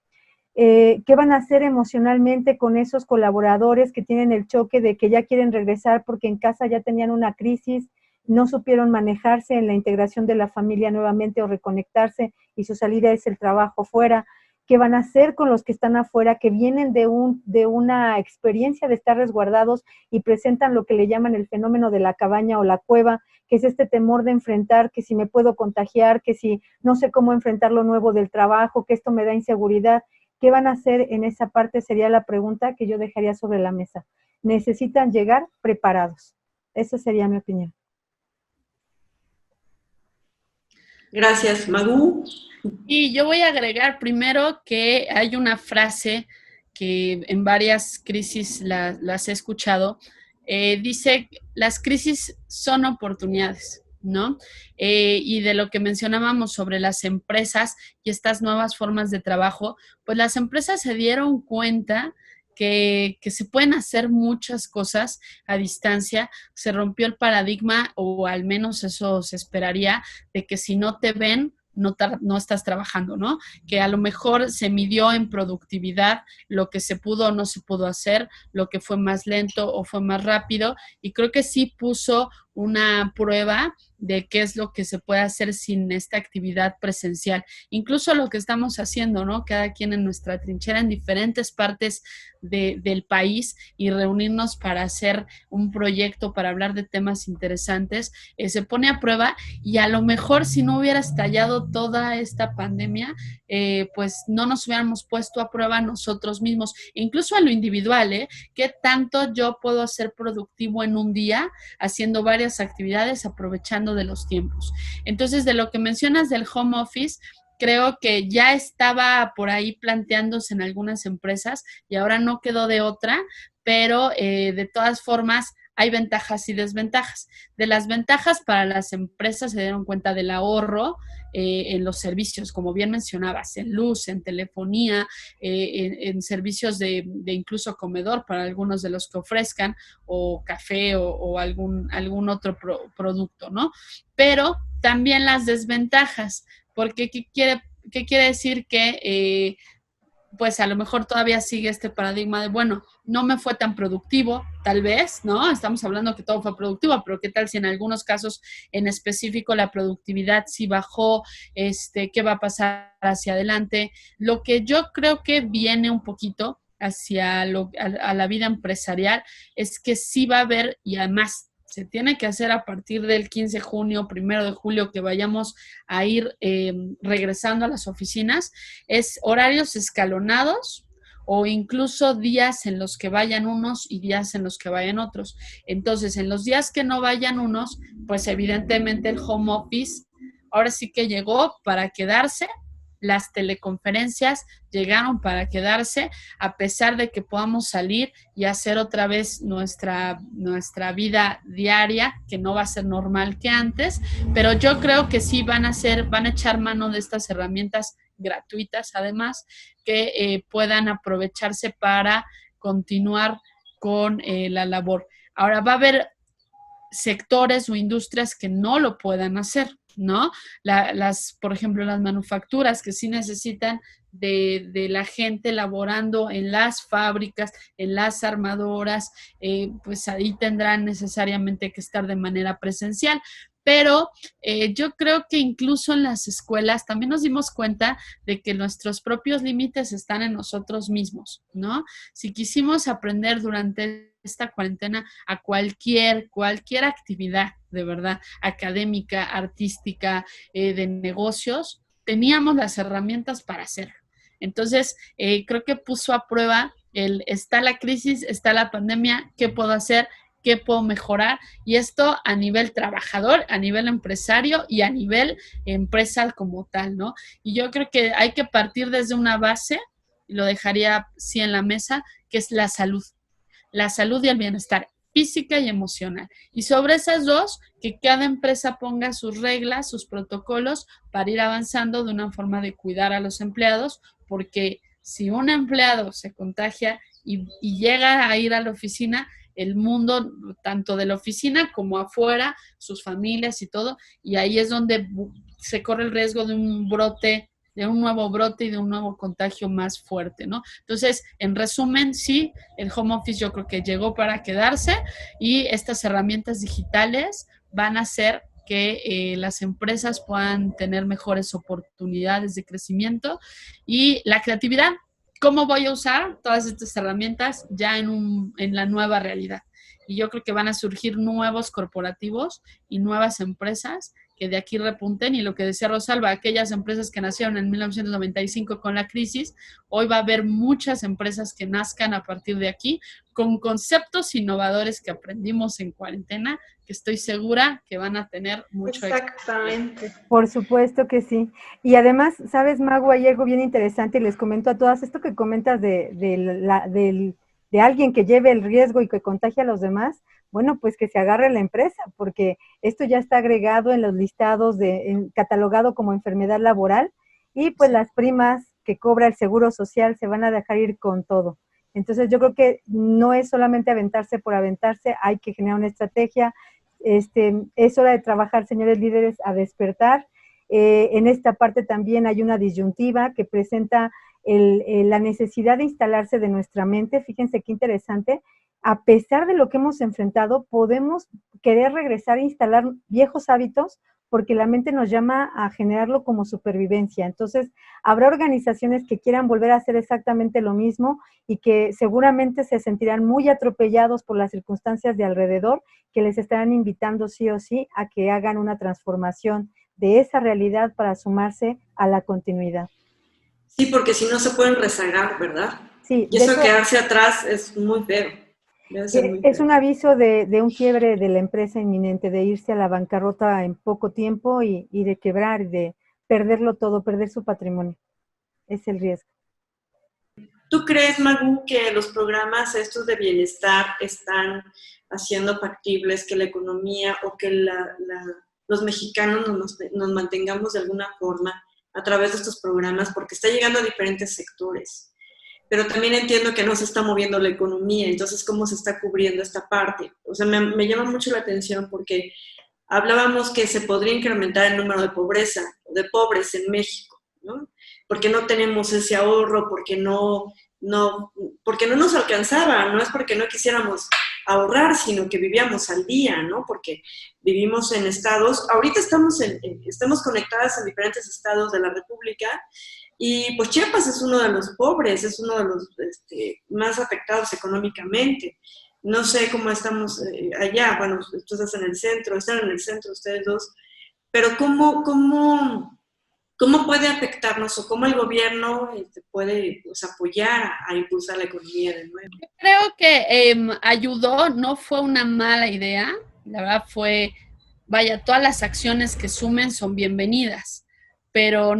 ¿Qué van a hacer emocionalmente con esos colaboradores que tienen el choque de que ya quieren regresar porque en casa ya tenían una crisis, no supieron manejarse en la integración de la familia nuevamente o reconectarse y su salida es el trabajo fuera? ¿Qué van a hacer con los que están afuera, que vienen de una experiencia de estar resguardados y presentan lo que le llaman el fenómeno de la cabaña o la cueva, que es este temor de enfrentar, que si me puedo contagiar, que si no sé cómo enfrentar lo nuevo del trabajo, que esto me da inseguridad? ¿Qué van a hacer en esa parte? Sería la pregunta que yo dejaría sobre la mesa. Necesitan llegar preparados. Esa sería mi opinión. Gracias, Magu. Y yo voy a agregar primero que hay una frase que en varias crisis las he escuchado. Dice, las crisis son oportunidades, ¿no? Y de lo que mencionábamos sobre las empresas y estas nuevas formas de trabajo, pues las empresas se dieron cuenta que se pueden hacer muchas cosas a distancia. Se rompió el paradigma, o al menos eso se esperaría, de que si no te ven, no estás trabajando, ¿no? Que a lo mejor se midió en productividad lo que se pudo o no se pudo hacer, lo que fue más lento o fue más rápido, y creo que sí puso una prueba de qué es lo que se puede hacer sin esta actividad presencial. Incluso lo que estamos haciendo, ¿no? Cada quien en nuestra trinchera en diferentes partes del país y reunirnos para hacer un proyecto, para hablar de temas interesantes, se pone a prueba, y a lo mejor si no hubiera estallado toda esta pandemia, pues no nos hubiéramos puesto a prueba nosotros mismos, incluso a lo individual, ¿qué tanto yo puedo ser productivo en un día haciendo varias actividades, aprovechando de los tiempos? Entonces, de lo que mencionas del home office, creo que ya estaba por ahí planteándose en algunas empresas y ahora no quedó de otra, pero de todas formas hay ventajas y desventajas. De las ventajas para las empresas se dieron cuenta del ahorro en los servicios, como bien mencionabas, en luz, en telefonía, en servicios de incluso comedor para algunos de los que ofrezcan, o café o algún otro producto, ¿no? Pero también las desventajas, porque ¿qué quiere decir? Que pues a lo mejor todavía sigue este paradigma de, bueno, no me fue tan productivo, tal vez, ¿no? Estamos hablando que todo fue productivo, pero ¿qué tal si en algunos casos en específico la productividad sí bajó? ¿Qué va a pasar hacia adelante? Lo que yo creo que viene un poquito hacia a la vida empresarial es que sí va a haber, y además se tiene que hacer a partir del 15 de junio, 1 de julio, que vayamos a ir regresando a las oficinas, es horarios escalonados o incluso días en los que vayan unos y días en los que vayan otros. Entonces, en los días que no vayan unos, pues evidentemente el home office ahora sí que llegó para quedarse. Las teleconferencias llegaron para quedarse, a pesar de que podamos salir y hacer otra vez nuestra vida diaria, que no va a ser normal que antes, pero yo creo que sí van a echar mano de estas herramientas gratuitas, además, que puedan aprovecharse para continuar con la labor. Ahora va a haber sectores o industrias que no lo puedan hacer, ¿no? Por ejemplo, las manufacturas que sí necesitan de la gente laborando en las fábricas, en las armadoras, pues ahí tendrán necesariamente que estar de manera presencial. Pero yo creo que incluso en las escuelas también nos dimos cuenta de que nuestros propios límites están en nosotros mismos, ¿no? Si quisimos aprender durante esta cuarentena a cualquier actividad de verdad, académica, artística, de negocios, teníamos las herramientas para hacerlo. Entonces, creo que puso a prueba está la crisis, está la pandemia, ¿qué puedo hacer? ¿Qué puedo mejorar? Y esto a nivel trabajador, a nivel empresario y a nivel empresa como tal, ¿no? Y yo creo que hay que partir desde una base, y lo dejaría sí en la mesa, que es la salud y el bienestar física y emocional. Y sobre esas dos, que cada empresa ponga sus reglas, sus protocolos para ir avanzando de una forma de cuidar a los empleados, porque si un empleado se contagia y llega a ir a la oficina, el mundo, tanto de la oficina como afuera, sus familias y todo, y ahí es donde se corre el riesgo de un brote, de un nuevo brote y de un nuevo contagio más fuerte, ¿no? Entonces, en resumen, sí, el home office yo creo que llegó para quedarse y estas herramientas digitales van a hacer que las empresas puedan tener mejores oportunidades de crecimiento y la creatividad. ¿Cómo voy a usar todas estas herramientas ya en la nueva realidad? Y yo creo que van a surgir nuevos corporativos y nuevas empresas que de aquí repunten. Y lo que decía Rosalba, aquellas empresas que nacieron en 1995 con la crisis, hoy va a haber muchas empresas que nazcan a partir de aquí con conceptos innovadores que aprendimos en cuarentena, que estoy segura que van a tener mucho éxito. Exactamente. Por supuesto que sí. Y además, ¿sabes, Mago? Hay algo bien interesante y les comento a todas, esto que comentas de alguien que lleve el riesgo y que contagie a los demás, bueno, pues que se agarre la empresa, porque esto ya está agregado en los listados, catalogado como enfermedad laboral, y pues las primas que cobra el Seguro Social se van a dejar ir con todo. Entonces yo creo que no es solamente aventarse por aventarse, hay que generar una estrategia. Es hora de trabajar, señores líderes, a despertar. En esta parte también hay una disyuntiva que presenta la necesidad de instalarse de nuestra mente. Fíjense qué interesante. A pesar de lo que hemos enfrentado, podemos querer regresar a instalar viejos hábitos porque la mente nos llama a generarlo como supervivencia. Entonces, habrá organizaciones que quieran volver a hacer exactamente lo mismo y que seguramente se sentirán muy atropellados por las circunstancias de alrededor, que les estarán invitando sí o sí a que hagan una transformación de esa realidad para sumarse a la continuidad. Sí, porque si no se pueden rezagar, ¿verdad? Sí, Y eso de quedarse atrás es muy feo. Es un aviso de un quiebre de la empresa inminente, de irse a la bancarrota en poco tiempo y de quebrar, de perderlo todo, perder su patrimonio. Es el riesgo. ¿Tú crees, Magu, que los programas estos de bienestar están haciendo factibles que la economía o que los mexicanos nos mantengamos de alguna forma a través de estos programas? Porque está llegando a diferentes sectores. Pero también entiendo que no se está moviendo la economía, entonces, ¿cómo se está cubriendo esta parte? O sea, me llama mucho la atención porque hablábamos que se podría incrementar el número de pobres en México, ¿no? Porque no tenemos ese ahorro, porque no nos alcanzaba, no es porque no quisiéramos ahorrar, sino que vivíamos al día, ¿no? Porque vivimos en estados, ahorita estamos conectadas en diferentes estados de la República, y pues Chiapas es uno de los pobres, es uno de los más afectados económicamente. No sé cómo estamos allá, bueno, tú estás en el centro, están en el centro ustedes dos, pero ¿cómo puede afectarnos o cómo el gobierno puede apoyar a impulsar la economía de nuevo? Yo creo que ayudó, no fue una mala idea, la verdad vaya, todas las acciones que sumen son bienvenidas, pero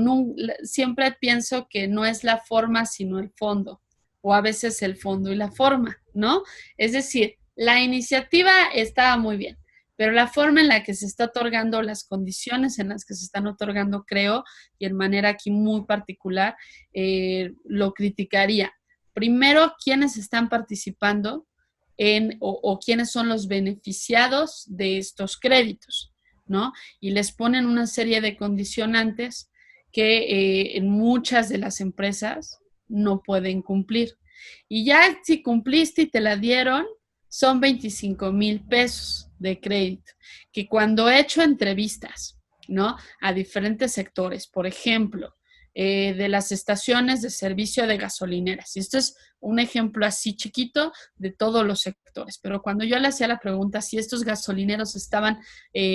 siempre pienso que no es la forma sino el fondo, o a veces el fondo y la forma, ¿no? Es decir, la iniciativa estaba muy bien, pero la forma en la que se está otorgando, las condiciones en las que se están otorgando, creo, y en manera aquí muy particular, lo criticaría. Primero, ¿quiénes están participando o quiénes son los beneficiados de estos créditos, ¿no? Y les ponen una serie de condicionantes que en muchas de las empresas no pueden cumplir. Y ya si cumpliste y te la dieron, son 25,000 pesos de crédito, que cuando he hecho entrevistas, ¿no? A diferentes sectores, por ejemplo, de las estaciones de servicio de gasolineras. Y esto es un ejemplo así chiquito de todos los sectores. Pero cuando yo le hacía la pregunta si estos gasolineros estaban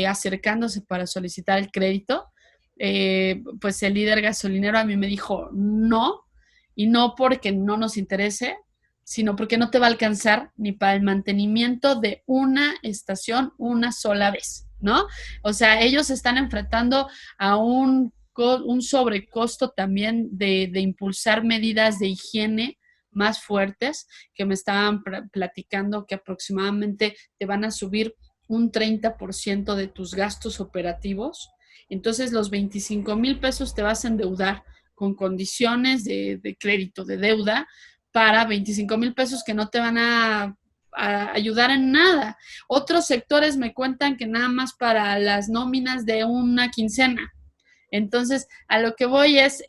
acercándose para solicitar el crédito, pues el líder gasolinero a mí me dijo no, y no porque no nos interese, sino porque no te va a alcanzar ni para el mantenimiento de una estación una sola vez, ¿no? O sea, ellos están enfrentando a un sobrecosto también de impulsar medidas de higiene más fuertes, que me estaban platicando que aproximadamente te van a subir un 30% de tus gastos operativos. Entonces, los 25,000 pesos te vas a endeudar con condiciones de crédito, de deuda, para 25,000 pesos que no te van a ayudar en nada. Otros sectores me cuentan que nada más para las nóminas de una quincena. Entonces, a lo que voy es,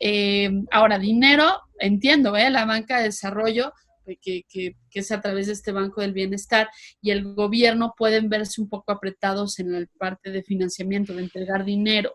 ahora, dinero, entiendo, la banca de desarrollo, que es a través de este Banco del Bienestar, y el gobierno pueden verse un poco apretados en la parte de financiamiento, de entregar dinero.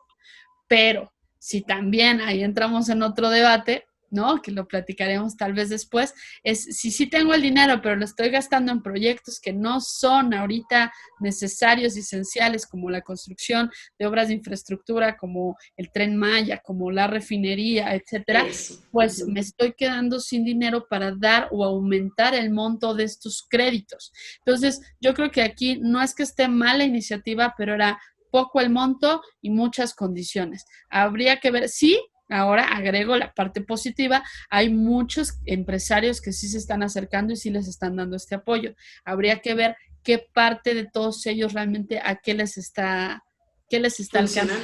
Pero si también ahí entramos en otro debate, ¿no? Que lo platicaremos tal vez después, es si sí tengo el dinero, pero lo estoy gastando en proyectos que no son ahorita necesarios y esenciales, como la construcción de obras de infraestructura, como el Tren Maya, como la refinería, etcétera, pues me estoy quedando sin dinero para dar o aumentar el monto de estos créditos. Entonces, yo creo que aquí no es que esté mal la iniciativa, pero era poco el monto y muchas condiciones. Habría que ver, sí. Ahora agrego la parte positiva, hay muchos empresarios que sí se están acercando y sí les están dando este apoyo. Habría que ver qué parte de todos ellos realmente a qué les está alcanzando,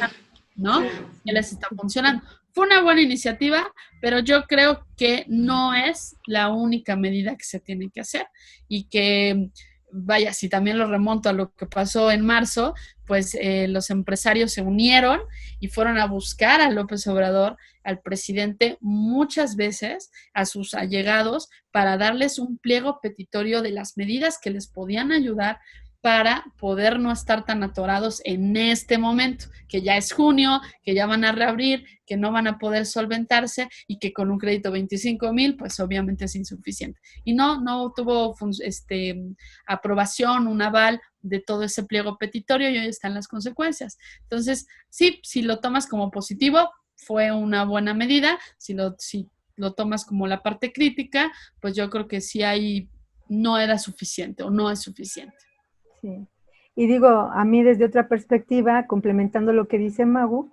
¿no? ¿Qué les está funcionando? Fue una buena iniciativa, pero yo creo que no es la única medida que se tiene que hacer y que, vaya, si también lo remonto a lo que pasó en marzo, pues los empresarios se unieron y fueron a buscar a López Obrador, al presidente, muchas veces a sus allegados para darles un pliego petitorio de las medidas que les podían ayudar para poder no estar tan atorados en este momento, que ya es junio, que ya van a reabrir, que no van a poder solventarse y que con un crédito 25,000, pues obviamente es insuficiente. Y no tuvo aprobación, un aval de todo ese pliego petitorio y hoy están las consecuencias. Entonces, sí, si lo tomas como positivo, fue una buena medida. Si lo tomas como la parte crítica, pues yo creo que sí no era suficiente o no es suficiente. Sí. Y digo, a mí desde otra perspectiva, complementando lo que dice Magu,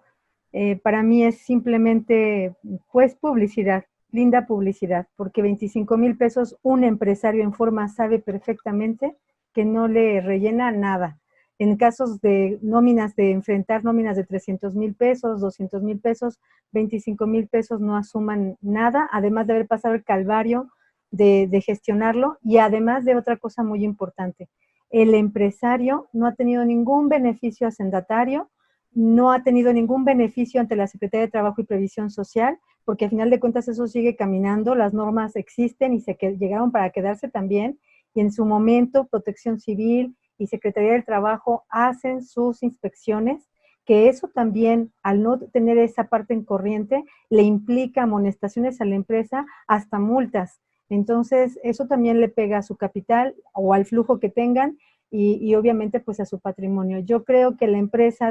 para mí es simplemente, pues, publicidad, linda publicidad, porque 25,000 pesos un empresario en forma sabe perfectamente que no le rellena nada. En casos de nóminas, de enfrentar nóminas de 300,000 pesos, 200,000 pesos, 25,000 pesos no asuman nada, además de haber pasado el calvario de gestionarlo, y además de otra cosa muy importante. El empresario no ha tenido ningún beneficio hacendatario, no ha tenido ningún beneficio ante la Secretaría de Trabajo y Previsión Social, porque al final de cuentas eso sigue caminando, las normas existen y llegaron para quedarse también, y en su momento Protección Civil y Secretaría del Trabajo hacen sus inspecciones, que eso también, al no tener esa parte en corriente, le implica amonestaciones a la empresa hasta multas. Entonces, eso también le pega a su capital o al flujo que tengan y obviamente pues a su patrimonio. Yo creo que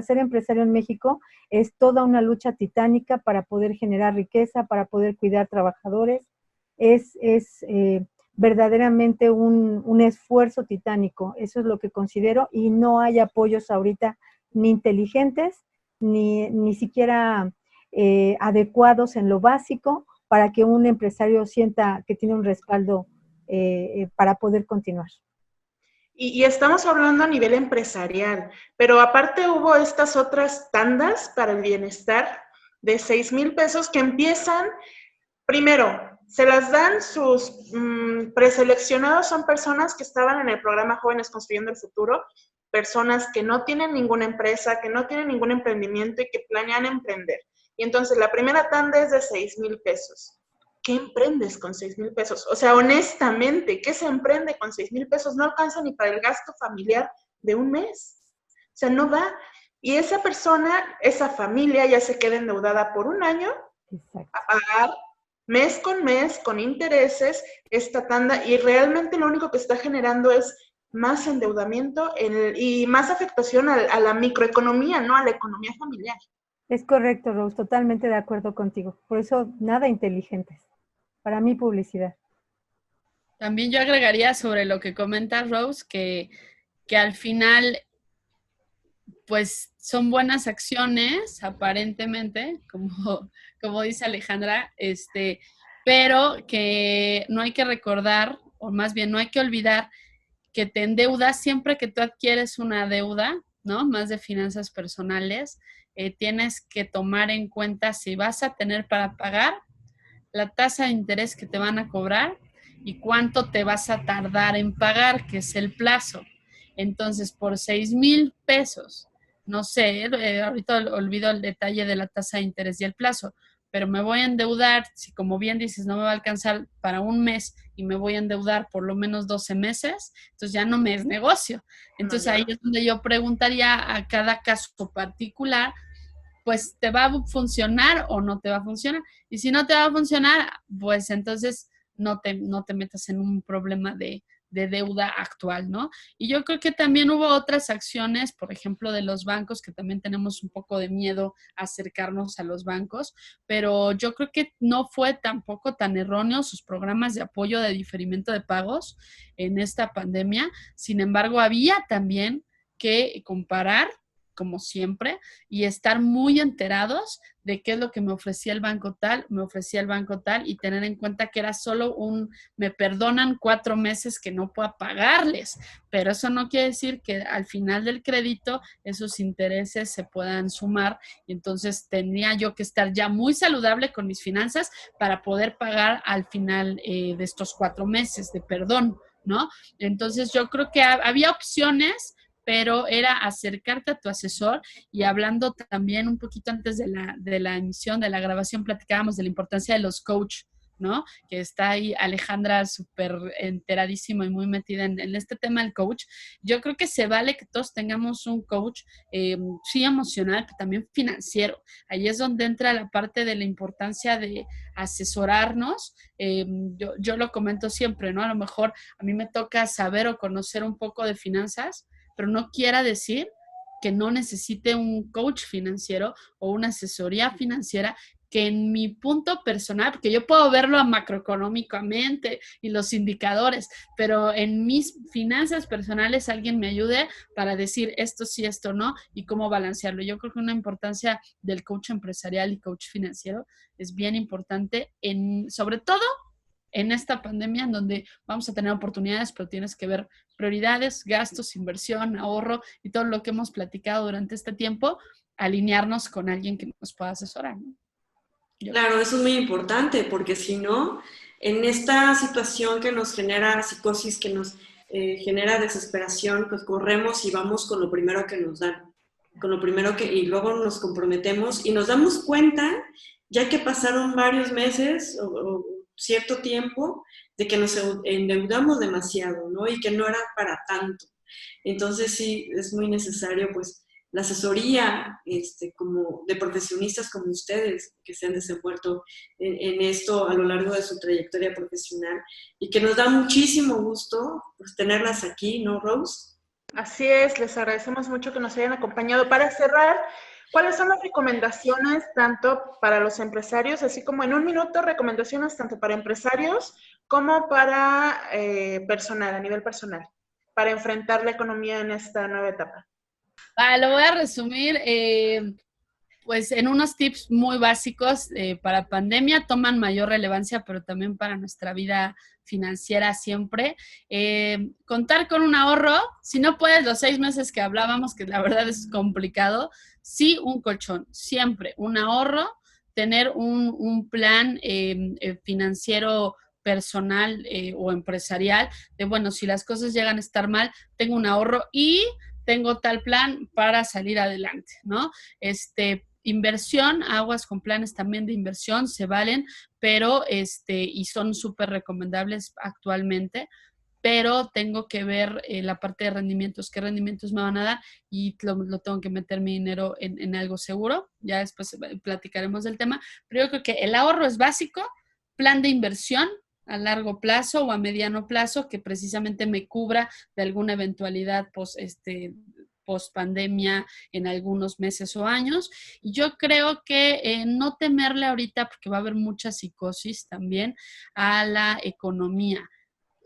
ser empresario en México es toda una lucha titánica para poder generar riqueza, para poder cuidar trabajadores. Es verdaderamente un esfuerzo titánico, eso es lo que considero, y no hay apoyos ahorita ni inteligentes, ni siquiera adecuados en lo básico, para que un empresario sienta que tiene un respaldo para poder continuar. Y estamos hablando a nivel empresarial, pero aparte hubo estas otras tandas para el bienestar de 6,000 pesos que empiezan, primero, se las dan sus preseleccionados, son personas que estaban en el programa Jóvenes Construyendo el Futuro, personas que no tienen ninguna empresa, que no tienen ningún emprendimiento y que planean emprender. Y entonces la primera tanda es de 6,000 pesos. ¿Qué emprendes con 6,000 pesos? O sea, honestamente, ¿qué se emprende con 6,000 pesos? No alcanza ni para el gasto familiar de un mes. O sea, no da. Y esa persona, esa familia ya se queda endeudada por un año Exacto. a pagar mes con mes, con intereses, esta tanda, y realmente lo único que está generando es más endeudamiento y más afectación a la microeconomía, ¿no? A la economía familiar. Es correcto, Rose, totalmente de acuerdo contigo. Por eso, nada inteligentes. Para mí, publicidad. También yo agregaría sobre lo que comenta Rose, que al final, pues son buenas acciones, aparentemente, como dice Alejandra, pero que no hay que recordar, o más bien no hay que olvidar que te endeudas siempre que tú adquieres una deuda, ¿no? Más de finanzas personales, tienes que tomar en cuenta si vas a tener para pagar, la tasa de interés que te van a cobrar y cuánto te vas a tardar en pagar, que es el plazo. Entonces, por 6,000 pesos, no sé, ahorita olvido el detalle de la tasa de interés y el plazo, pero me voy a endeudar, si como bien dices, no me va a alcanzar para un mes y me voy a endeudar por lo menos 12 meses, entonces ya no me es negocio. Entonces ahí es donde yo preguntaría a cada caso particular, pues te va a funcionar o no te va a funcionar. Y si no te va a funcionar, pues entonces no te metas en un problema de deuda actual, ¿no? Y yo creo que también hubo otras acciones, por ejemplo, de los bancos, que también tenemos un poco de miedo a acercarnos a los bancos, pero yo creo que no fue tampoco tan erróneo sus programas de apoyo de diferimiento de pagos en esta pandemia. Sin embargo, había también que comparar, como siempre, y estar muy enterados de qué es lo que me ofrecía el banco tal, y tener en cuenta que era solo me perdonan 4 meses que no pueda pagarles, pero eso no quiere decir que al final del crédito esos intereses se puedan sumar, y entonces tendría yo que estar ya muy saludable con mis finanzas para poder pagar al final de estos 4 meses de perdón, ¿no? Entonces yo creo que había opciones, pero era acercarte a tu asesor. Y hablando también un poquito antes de la emisión, de la grabación, platicábamos de la importancia de los coach, ¿no? Que está ahí Alejandra súper enteradísima y muy metida en este tema del coach. Yo creo que se vale que todos tengamos un coach, sí emocional, pero también financiero. Ahí es donde entra la parte de la importancia de asesorarnos. Yo lo comento siempre, ¿no? A lo mejor a mí me toca saber o conocer un poco de finanzas, pero no quiera decir que no necesite un coach financiero o una asesoría financiera, que en mi punto personal, porque yo puedo verlo macroeconómicamente y los indicadores, pero en mis finanzas personales alguien me ayude para decir esto sí, esto no, y cómo balancearlo. Yo creo que una importancia del coach empresarial y coach financiero es bien importante, sobre todo en esta pandemia, en donde vamos a tener oportunidades, pero tienes que ver prioridades, gastos, inversión, ahorro y todo lo que hemos platicado durante este tiempo, alinearnos con alguien que nos pueda asesorar, ¿no? Claro, eso es muy importante, porque si no, en esta situación que nos genera psicosis, que nos genera desesperación, pues corremos y vamos con lo primero que nos dan, con lo primero y luego nos comprometemos y nos damos cuenta, ya que pasaron varios meses o cierto tiempo, de que nos endeudamos demasiado, ¿no? Y que no era para tanto. Entonces sí, es muy necesario, pues, la asesoría como de profesionistas como ustedes, que se han desenvuelto en esto a lo largo de su trayectoria profesional, y que nos da muchísimo gusto, pues, tenerlas aquí, ¿no, Rose? Así es, les agradecemos mucho que nos hayan acompañado. Para cerrar, ¿cuáles son las recomendaciones tanto para los empresarios, así como en un minuto, recomendaciones tanto para empresarios como para personal, a nivel personal, para enfrentar la economía en esta nueva etapa? Lo voy a resumir, pues en unos tips muy básicos. Para pandemia toman mayor relevancia, pero también para nuestra vida financiera siempre. Contar con un ahorro, si no puedes los 6 meses que hablábamos, que la verdad es complicado, sí un colchón, siempre un ahorro, tener un plan financiero personal o empresarial, de bueno, si las cosas llegan a estar mal, tengo un ahorro y tengo tal plan para salir adelante, ¿no? Inversión, aguas con planes también de inversión, se valen, pero y son súper recomendables actualmente. pero tengo que ver la parte de rendimientos, qué rendimientos me van a dar y lo tengo que meter mi dinero en algo seguro. Ya después platicaremos del tema, pero yo creo que el ahorro es básico, plan de inversión a largo plazo o a mediano plazo que precisamente me cubra de alguna eventualidad post pandemia en algunos meses o años. Y yo creo que no temerle ahorita, porque va a haber mucha psicosis también, a la economía.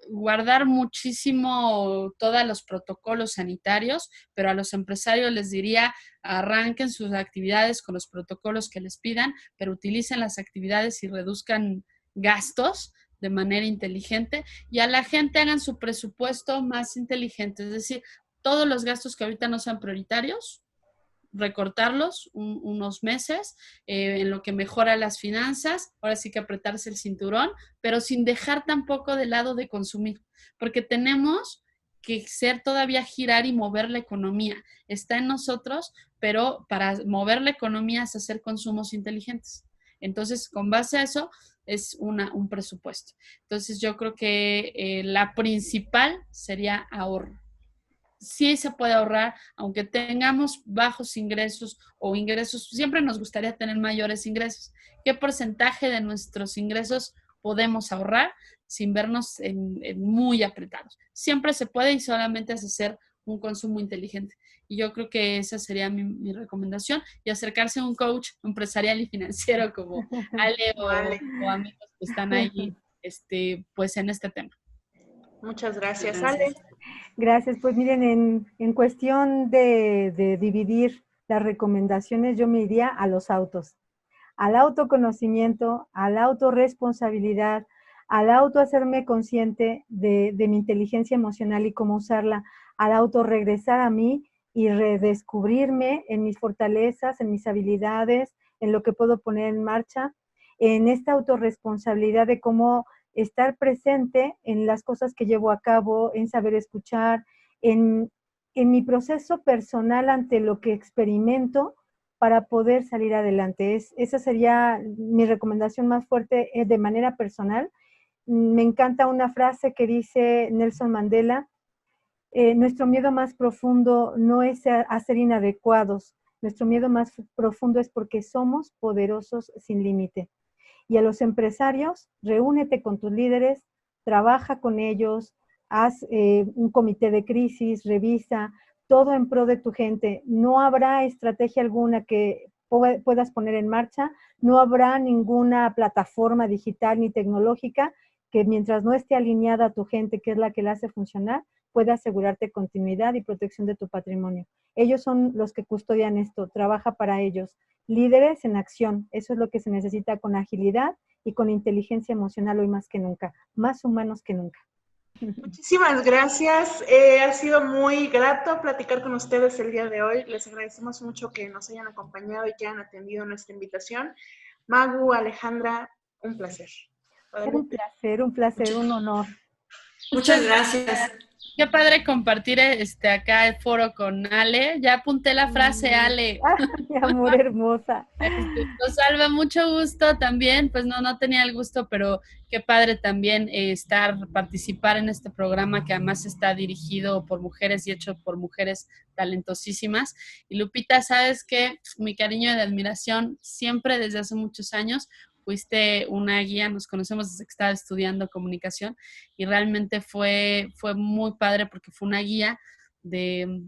Guardar muchísimo todos los protocolos sanitarios, pero a los empresarios les diría, arranquen sus actividades con los protocolos que les pidan, pero utilicen las actividades y reduzcan gastos de manera inteligente, y a la gente hagan su presupuesto más inteligente, es decir, todos los gastos que ahorita no sean prioritarios, recortarlos unos meses, en lo que mejora las finanzas, ahora sí que apretarse el cinturón, pero sin dejar tampoco de lado de consumir, porque tenemos que ser todavía girar y mover la economía. Está en nosotros, pero para mover la economía es hacer consumos inteligentes. Entonces, con base a eso, es un presupuesto. Entonces, yo creo que la principal sería ahorro. Sí se puede ahorrar, aunque tengamos bajos ingresos o ingresos, siempre nos gustaría tener mayores ingresos. ¿Qué porcentaje de nuestros ingresos podemos ahorrar sin vernos en muy apretados? Siempre se puede y solamente es hacer un consumo inteligente. Y yo creo que esa sería mi recomendación, y acercarse a un coach empresarial y financiero como Ale o amigos que están ahí pues en este tema. Muchas gracias, Ale. Gracias. Pues miren, en cuestión de dividir las recomendaciones, yo me iría a los autos, al autoconocimiento, a la autorresponsabilidad, al auto hacerme consciente de mi inteligencia emocional y cómo usarla, al auto regresar a mí y redescubrirme en mis fortalezas, en mis habilidades, en lo que puedo poner en marcha, en esta autorresponsabilidad de cómo estar presente en las cosas que llevo a cabo, en saber escuchar, en mi proceso personal ante lo que experimento para poder salir adelante. Esa sería mi recomendación más fuerte de manera personal. Me encanta una frase que dice Nelson Mandela: nuestro miedo más profundo no es a ser inadecuados, nuestro miedo más profundo es porque somos poderosos sin límite. Y a los empresarios, reúnete con tus líderes, trabaja con ellos, haz un comité de crisis, revisa, todo en pro de tu gente. No habrá estrategia alguna que puedas poner en marcha, no habrá ninguna plataforma digital ni tecnológica que mientras no esté alineada a tu gente, que es la que la hace funcionar, pueda asegurarte continuidad y protección de tu patrimonio. Ellos son los que custodian esto, trabaja para ellos. Líderes en acción, eso es lo que se necesita, con agilidad y con inteligencia emocional hoy más que nunca, más humanos que nunca. Muchísimas gracias, ha sido muy grato platicar con ustedes el día de hoy, les agradecemos mucho que nos hayan acompañado y que hayan atendido nuestra invitación. Magu, Alejandra, un placer. Un placer, un honor. Muchas gracias. Qué padre compartir acá el foro con Ale. Ya apunté la frase, Ale. Mi amor hermosa. Rosalba, mucho gusto también. Pues no tenía el gusto, pero qué padre también participar en este programa que además está dirigido por mujeres y hecho por mujeres talentosísimas. Y Lupita, sabes que mi cariño y admiración siempre desde hace muchos años. Fuiste una guía, nos conocemos desde que estaba estudiando comunicación y realmente fue muy padre porque fue una guía de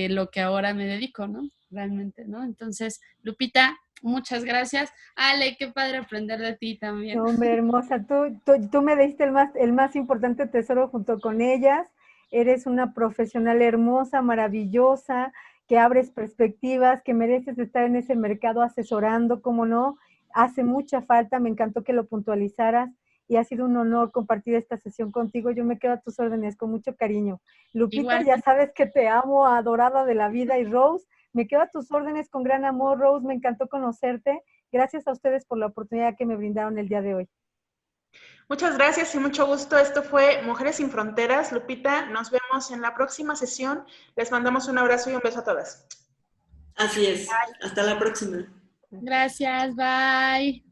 lo que ahora me dedico, ¿no? Realmente, ¿no? Entonces, Lupita, muchas gracias. Ale, qué padre aprender de ti también. Hombre, hermosa, tú me diste el más importante tesoro junto con ellas. Eres una profesional hermosa, maravillosa, que abres perspectivas, que mereces estar en ese mercado asesorando, ¿cómo no? Hace mucha falta, me encantó que lo puntualizaras y ha sido un honor compartir esta sesión contigo. Yo me quedo a tus órdenes con mucho cariño. Lupita, igual, ya sabes que te amo, adorada de la vida, y Rose, me quedo a tus órdenes con gran amor. Rose, me encantó conocerte. Gracias a ustedes por la oportunidad que me brindaron el día de hoy. Muchas gracias y mucho gusto. Esto fue Mujeres sin Fronteras. Lupita, nos vemos en la próxima sesión. Les mandamos un abrazo y un beso a todas. Así es. Hasta la próxima. Gracias, bye.